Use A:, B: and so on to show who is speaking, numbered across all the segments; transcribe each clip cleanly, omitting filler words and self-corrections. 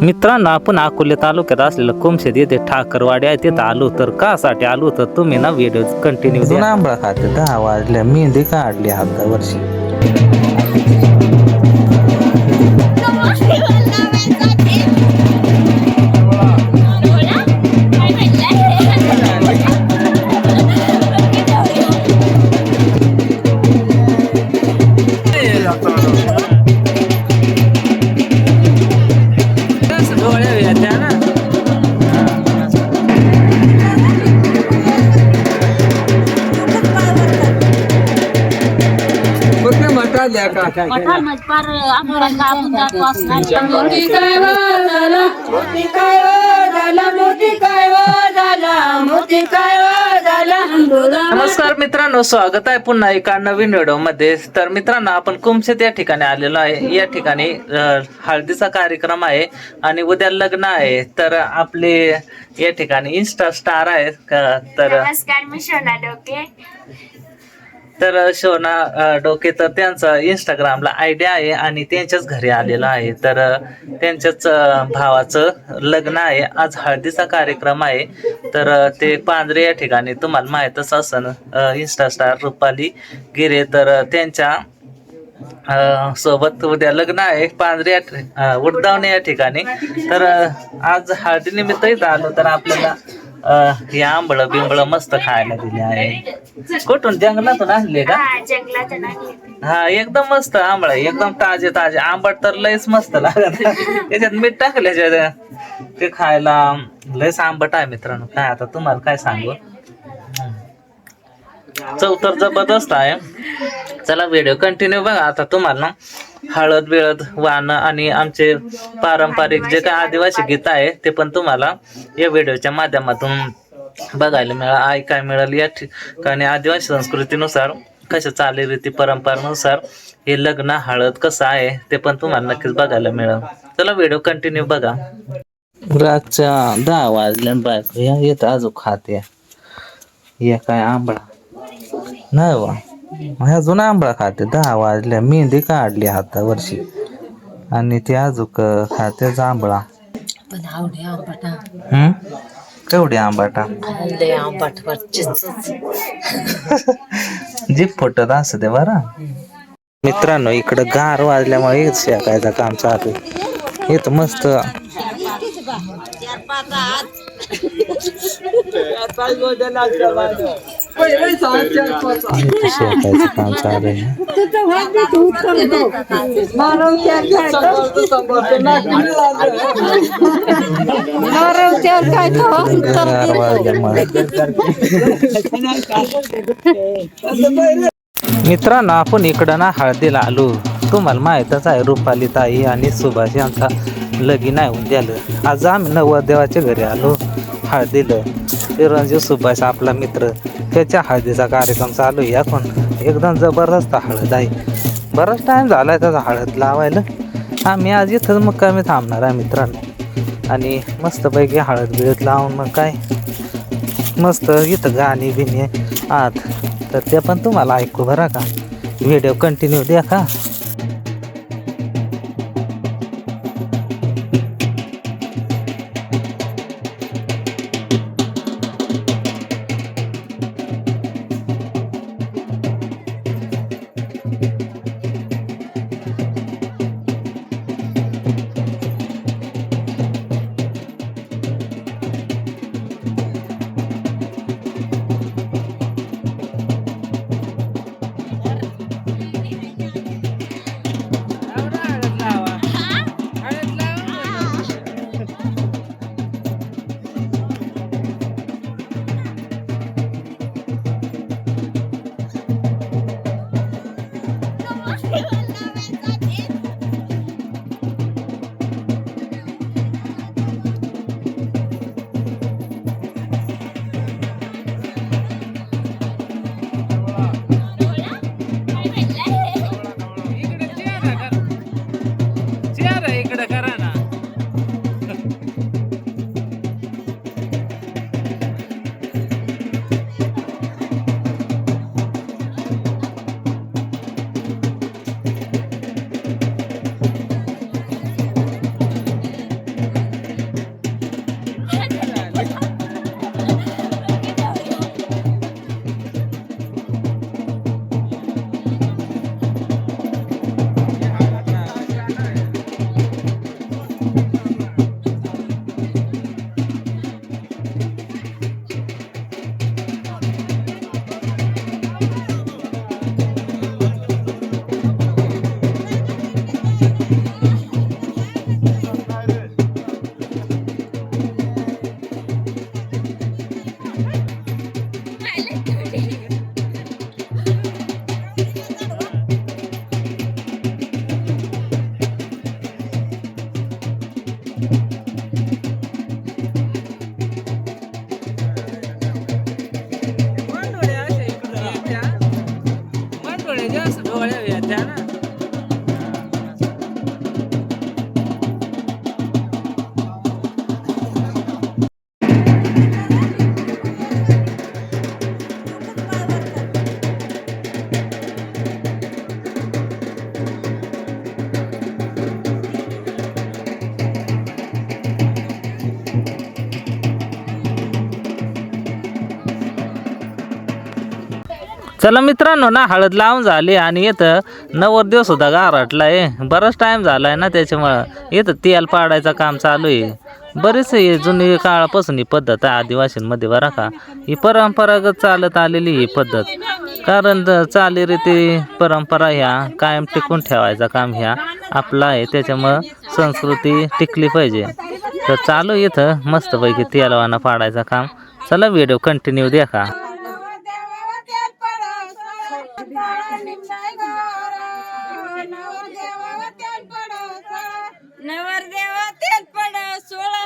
A: मित्रांनो, आपण अकोले तालुक्यात असलेलं कुमशेत येथे ठाकरवाडी आहे तिथं आलो. तर कासाठी आलो तर तुम्ही ना व्हिडिओ कंटिन्यू जुना आंबळा खाते 10 वाजल्या मेहंदी काढली हाता वर्षी. नमस्कार मित्रांनो, स्वागत आहे पुन्हा एका नवीन व्हिडिओ मध्ये. तर मित्रांनो, आपण कुमशेत या ठिकाणी आलेलो आहे. या ठिकाणी हळदीचा कार्यक्रम आहे आणि उद्या लग्न आहे. तर आपले या ठिकाणी इंस्टा स्टार आहेत. तर
B: नमस्कार, मी शोना डोके.
A: तर शोना डोके तर त्यांचा इंस्टाग्रामला आयडिया आहे आणि त्यांच्याच घरी आलेला आहे. तर त्यांच्याच भावाचं लग्न आहे. आज हळदीचा कार्यक्रम आहे. तर ते पांढरे या ठिकाणी तुम्हाला माहीतच असन, इंस्टा स्टार रुपाली गिरे. तर त्यांच्या सोबत उद्या लग्न आहे पांढरे उडदावणे या ठिकाणी. तर आज हळदी निमित्त इथं आलो. तर आपल्याला हे आंबळ बिंबळ मस्त खायला दिले आहे. कुठून जंगलातून आणले का?
B: जंगलातून आणले.
A: हा, एकदम मस्त आंबळ आहे, एकदम ताजे ताजे. आंबट तर लयच मस्त लागत. त्याच्यात मीठ टाकल्याच्या ते खायला लयच आंबट आहे मित्रांनो. काय आता तुम्हाला काय सांगू, चव तर जबरदस्त आहे. चला व्हिडिओ कंटिन्यू बघा. आता तुम्हाला हळद बिळद वाहनं आणि आमचे पारंपरिक जे काय आदिवासी गीत आहे ते पण तुम्हाला या व्हिडिओच्या माध्यमातून बघायला ऐकाय मिळेल. या ठिकाणी आदिवासी संस्कृतीनुसार कशा चालीरीती परंपरेनुसार हे लग्न हळद कसं आहे ते पण तुम्हाला नक्कीच बघायला मिळेल. चला व्हिडिओ कंटिन्यू बघा. रातच्या 10 वाजल्या बायको या येत अजून खाते या काय आंबळा नाही वा. ह्या जुना आंबळा खाते 10 वाजल्या मेहंदी काढली हाता वर्षी आणि ते अजूक खाते आंबळा.
C: पण आवडे आंबट
A: केवढी आंबाटा
C: लय आंबट
A: जीप फुटत असं ते बरं. मित्रांनो, इकडं गार वाजल्यामुळे हेच शेकायचं काम चालू आहे. इथं मस्त शेकायचं काम चालू आहे. गार वाजल्यामुळे मित्रांनो, आपण इकडं ना हळदीला आलो. तुम्हाला माहीतच आहे, रुपाली ताई आणि सुभाष यांचा लगीन आहे उद्याला. आज आम्ही नवरदेवाच्या घरी आलो हळदीला. चिरंजीव सुभाष आपला मित्र, त्याच्या हळदीचा कार्यक्रम चालू आहे. आपण एकदम जबरदस्त हळद आहे. बराच टाइम झालाय त्याचा हळद लावायला. आम्ही आज इथं मुक्कामी थांबणार आहे मित्रांनो. आणि मस्तपैकी हळद बिळद लावून मग काय मस्त इथं गाणी बिणी आत. तर ते पण तुम्हाला ऐकू बरं का. व्हिडिओ कंटिन्यू द्या का. चला मित्रांनो ना हळद लावून झाली आणि इथं नवरदेव सुद्धा गारटलाय. बराच टाइम झालाय ना त्याच्यामुळं इथं तेल पाडायचं काम चालू आहे. बरेच ही जुनी काळापासून ही पद्धत आहे आदिवासींमध्ये बरं का. ही परंपरागत चालत आलेली ही पद्धत. कारण चालीरीती परंपरा ह्या कायम टिकून ठेवायचं काम ह्या आपला आहे. त्याच्यामुळं संस्कृती टिकली पाहिजे. तर चालू इथं मस्तपैकी तेलवाना पाडायचं काम. चला व्हिडिओ कंटिन्यू देखा.
B: नवरदेवा तेल पड सोळा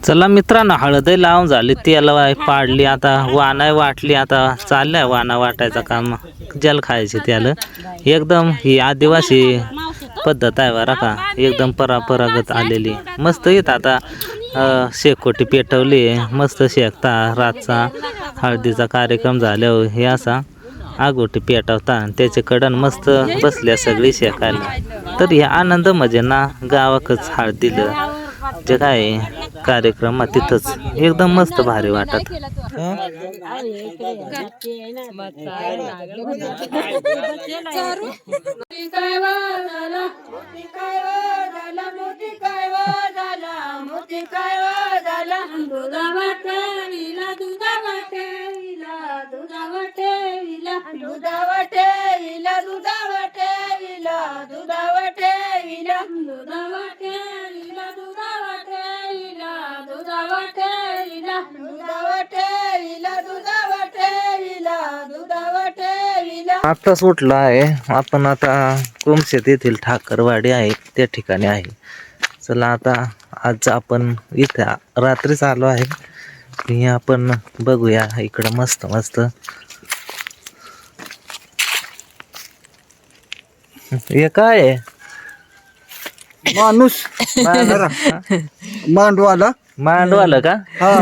A: चला मित्रांनो हळदही लावून झाली तेल पाडली आता वाना वाटली आता चाललंय वाना वाटायचं काम जल खायचे त्याला एकदम ही आदिवासी पद्धत आहे बरं का एकदम परंपरागत आलेली मस्त येत आता शेकोटी पेटवली मस्त शेकता रातचा हळदीचा कार्यक्रम झाल्यावर हे असा आगोटी पेटवता आणि त्याच्याकडं मस्त बसल्या सगळी शेकायला तर हे आनंद म्हणजे ना गावाकच हळदीला जे काय कार्यक्रम तिथंच एकदम मस्त भारी वाटत आता सुटला आहे आपण आता कुमशेत येथील ठाकरवाडी आहे त्या ठिकाणी आहे चला आता आज आपण इथे रात्रीच आलो आहे हे आपण बघूया इकडं मस्त मस्त हे काय आहे
D: माणूस मांडवाला
A: मांडवाला का हा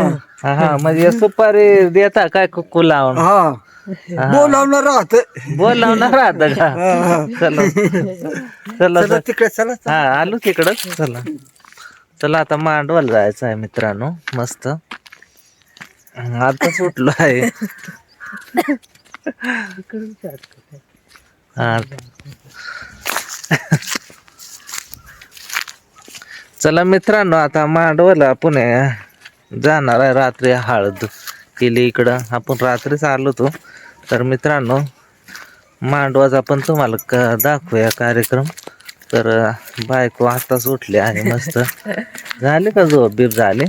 A: हा म्हणजे सुपारी देता काय कुकू लावून
D: हा बोलावणार राहत
A: बोलावणार राहत का चला चला
D: तिकडे चला
A: हा आलो तिकडं चला चला आता मांडवाला जायचं आहे मित्रांनो मस्त आता सुटलो आहे हा चला मित्रांनो आता मांडवाला पुणे जाणार आहे रात्री हळद केली इकडं आपण रात्रीच आलो होतो तर मित्रांनो मांडवाचा पण तुम्हाला दाखवूया कार्यक्रम तर बायको आताच उठली आहे मस्त झाले का झोप बीप झाले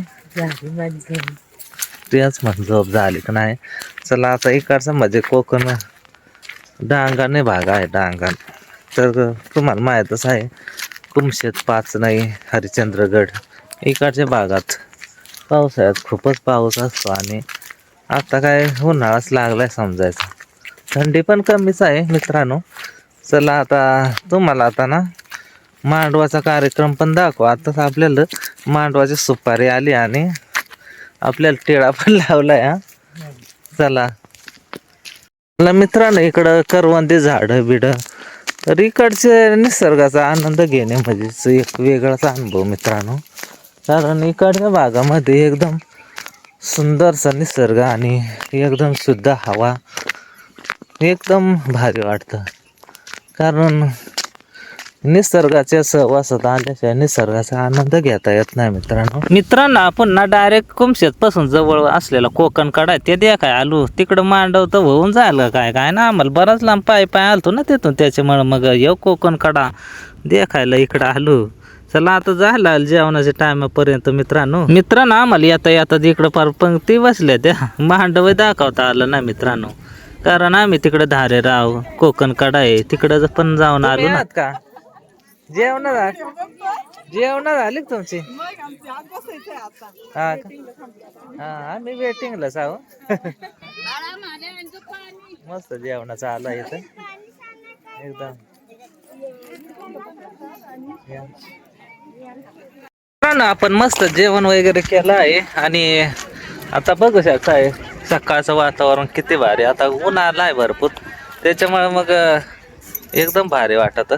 A: तेच म्हण झोप झाली का नाही चला आता इकडचा म्हणजे कोकण डांगाने भाग आहे डांगाण तर तुम्हाला माहीतच आहे कुमशेत पाच नाही हरिश्चंद्रगड इकडच्या भागात पावसाळ्यात खूपच पाऊस असतो आणि आता काय उन्हाळाच लागलाय समजायचं थंडी पण कमीच आहे मित्रांनो चला आता तुम्हाला आता ना मांडवाचा कार्यक्रम पण दाखवा आताच आपल्याला मांडवाची सुपारी आली आणि आपल्याला टिळा पण लावलाय हा चला मित्रांनो इकडं करवंदी झाडं बिड तर इकडचे निसर्गाचा आनंद घेणे म्हणजे एक वेगळाच अनुभव मित्रांनो कारण इकडच्या भागामध्ये एकदम सुंदरसा निसर्ग आणि एकदम शुद्ध हवा एकदम भारी वाटतं कारण निसर्गाच्या सहवासात आल्याशिवाय निसर्गाचा आनंद घेता येत नाही मित्रांनो आपण ना डायरेक्ट कुमशेत पासून जवळ असलेला कोकण काढाय ते द्या काय आलो तिकडं मांडव तर होऊन जायला काय काय ना आम्हाला बराच लांब पाय आलतो ना तिथून त्याच्यामुळे मग येऊ कोकण काढा देखायला इकडं आलो चला आता झाला जेवणाच्या टायमापर्यंत मित्रांनो आम्हाला येता येता इकडं फार पंक्ती बसल्या त्या मांडव दाखवता आलं ना मित्रांनो, कारण आम्ही तिकडे धारेराव कोकण कडा आहे तिकडं पण जाऊन आलो ना. का जेवण झाली का तुमची? हा का? हा आम्ही वेटिंगलाच आहो. मस्त जेवणाचं आलं इथं एकदम. आपण मस्त जेवण वगैरे केलं आहे आणि आता बघू शकताय सकाळचं वातावरण किती भारी. आता ऊन आलं आहे भरपूर, त्याच्यामुळे मग एकदम भारी वाटत.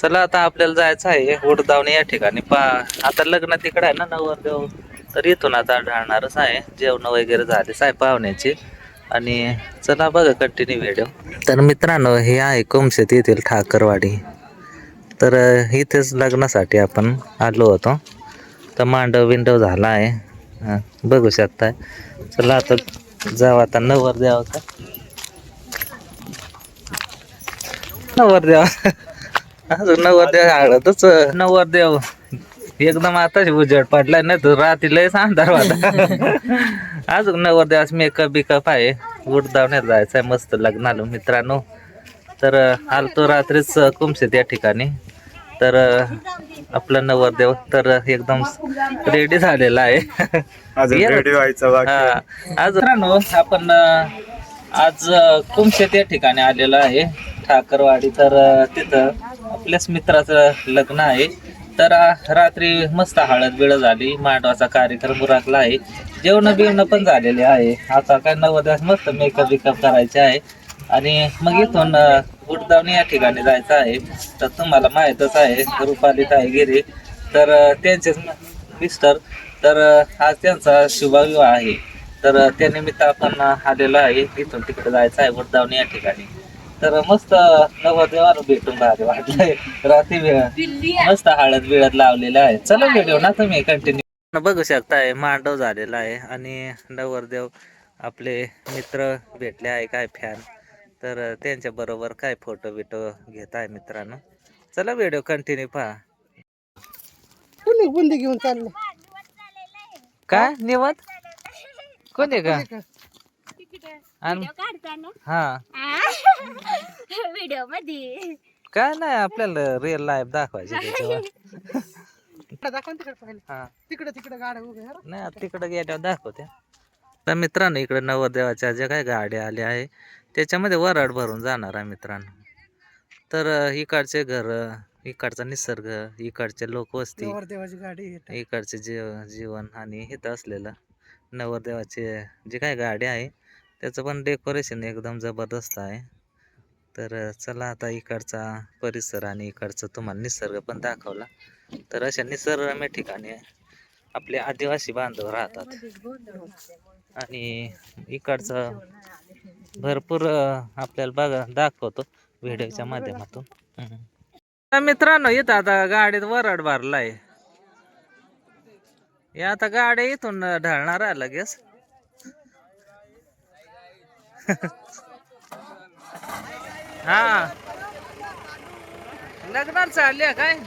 A: चला आता आपल्याला जायचं आहे उडदावणे या ठिकाणी. आता लग्न तिकडे आहे ना नवरदेव, तर इथून आता ढाळणारच आहे. जेवण वगैरे झाले साय पाहुण्याची आणि चला बघा कंटिन्यू व्हिडिओ. तर मित्रांनो हे आहे कोमशेत येथील ठाकरवाडी. तर इथेच लग्नासाठी आपण आलो होतो. तर मांडव विंडव झाला आहे बघू शकताय. चला आता जाऊ आता नवरदेवाचा अजून नवरदेव हळदच. नवरदेव एकदम आताच उजेड पडलाय, नाही तर रात्री लयच अंधार होता. अजून नवरदेवाच मेकअप बिकअप आहे. उडदावण्यात जायचं आहे मस्त लग्नाला मित्रांनो. तर आलतो रात्रीच कुमशेत या ठिकाणी. तर आपला नवरदेव तर एकदम रेडी झालेला आहे. आज मित्रांनो आपण आज कुमशेत या ठिकाणी आलेलो आहे ठाकरवाडी. तर तिथं आपल्याच मित्राचं लग्न आहे. तर रात्री मस्त हळद बिळद झाली, मांडवाचा कार्यक्रम उरकला आहे, जेवण बिवणं पण झालेले आहे. आता काय नवरदेवास मस्त मेकअप बिकअप करायचे आहे आणि मग इथून उडदावणे या ठिकाणी जायचं आहे. तर तुम्हाला माहीतच आहे रुपाली ताईगिरी, तर त्यांचेच मिस्टर, तर आज त्यांचा शुभविवाह आहे. तर त्यानिमित्त आपण आलेलो आहे. इथून तिकडे जायचं आहे उडदावणे या ठिकाणी. तर मस्त नवरदेवाला भेटून भारी वाटलंय. रात्री मस्त हळद बिळद लावलेलं आहे. चला व्हिडिओ ना तुम्ही कंटिन्यू बघू शकताय. मांडव झालेला आहे आणि नवरदेव आपले मित्र भेटले आहे काय फॅन, तर त्यांच्या बरोबर काय फोटो बिटो घेत आहे मित्रांनो. चला व्हिडिओ कंटिन्यू पहा.
C: बुंदी घेऊन चाललं
A: काय निवत कोणी का हा
B: व्हिडिओ मध्ये
A: काय नाही आपल्याला रिअल लाईफ दाखवायची त्याच्यावर.
C: तिकडे गाड्या उभ्या
A: नाही तिकडे गेल्यावर दाखवते. तर मित्रांनो इकडे नवरदेवाच्या ज्या काही गाड्या आल्या आहे त्याच्यामध्ये वराड भरून जाणार आहे मित्रांनो. तर इकडचे घर, इकडचा निसर्ग, इकडचे लोकवस्ती, इकडचे जीवन आणि इथं असलेलं नवरदेवाचे जे काही गाडी आहे त्याचं पण डेकोरेशन एकदम जबरदस्त आहे. तर चला आता इकडचा परिसर आणि इकडचं तुम्हाला निसर्ग पण दाखवला. तर अशा निसर्गरम्य ठिकाणी आपले आदिवासी बांधव राहतात आणि इकडचं भरपूर आपल्याला बघा दाखवतो व्हिडिओच्या माध्यमातून. मित्रांनो इथं आता गाडीत वराड भरलाय. या आता गाड्या इथून ढळणार आहे लगेच. हा लग्नाला चालले काय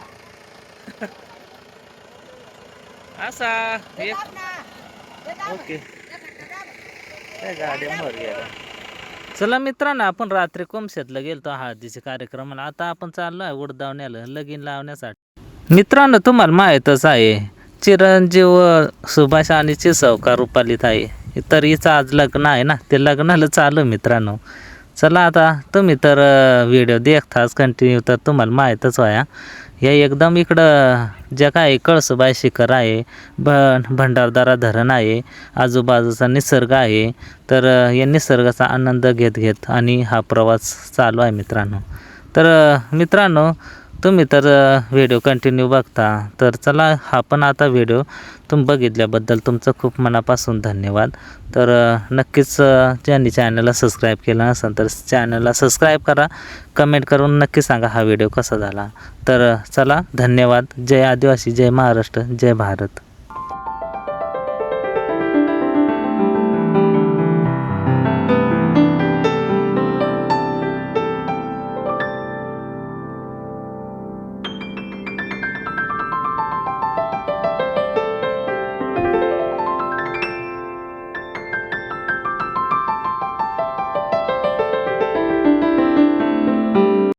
A: असा एक ओके काय गाड्या मर गेला. चला मित्रांनो आपण रात्री कोमशेतला गेलतो हळदीच्या कार्यक्रमाला. आता आपण चाललो आहे उडदावण्याला लगीन लावण्यासाठी. मित्रांनो तुम्हाला माहीतच आहे चिरंजीव सुभाष आणि चिसवका रुपाली ताई, तर हिचं आज लग्न आहे ना, ते लग्नाला चालू मित्रांनो. चला आता तुम्ही तर व्हिडिओ देखताच कंटिन्यू, तर तुम्हाला माहीतच व्हाया या एकदम इकडं ज्या काय कळसुबाई शिखर आहे, भंडारदरा धरण आहे, आजूबाजूचा निसर्ग आहे. तर या निसर्गाचा आनंद घेत घेत आणि हा प्रवास चालू आहे मित्रांनो. तर मित्रांनो तुम्ही तर व्हिडिओ कंटिन्यू बघता. तर चला हा पण आता व्हिडिओ तुम्ही बघितल्याबद्दल तुमचं खूप मनापासून धन्यवाद. तर नक्कीच ज्यांनी चॅनलला सबस्क्राईब केलं नसेल तर चॅनलला सबस्क्राईब करा, कमेंट करून नक्की सांगा हा व्हिडिओ कसा झाला. तर चला धन्यवाद. जय आदिवासी, जय महाराष्ट्र, जय भारत.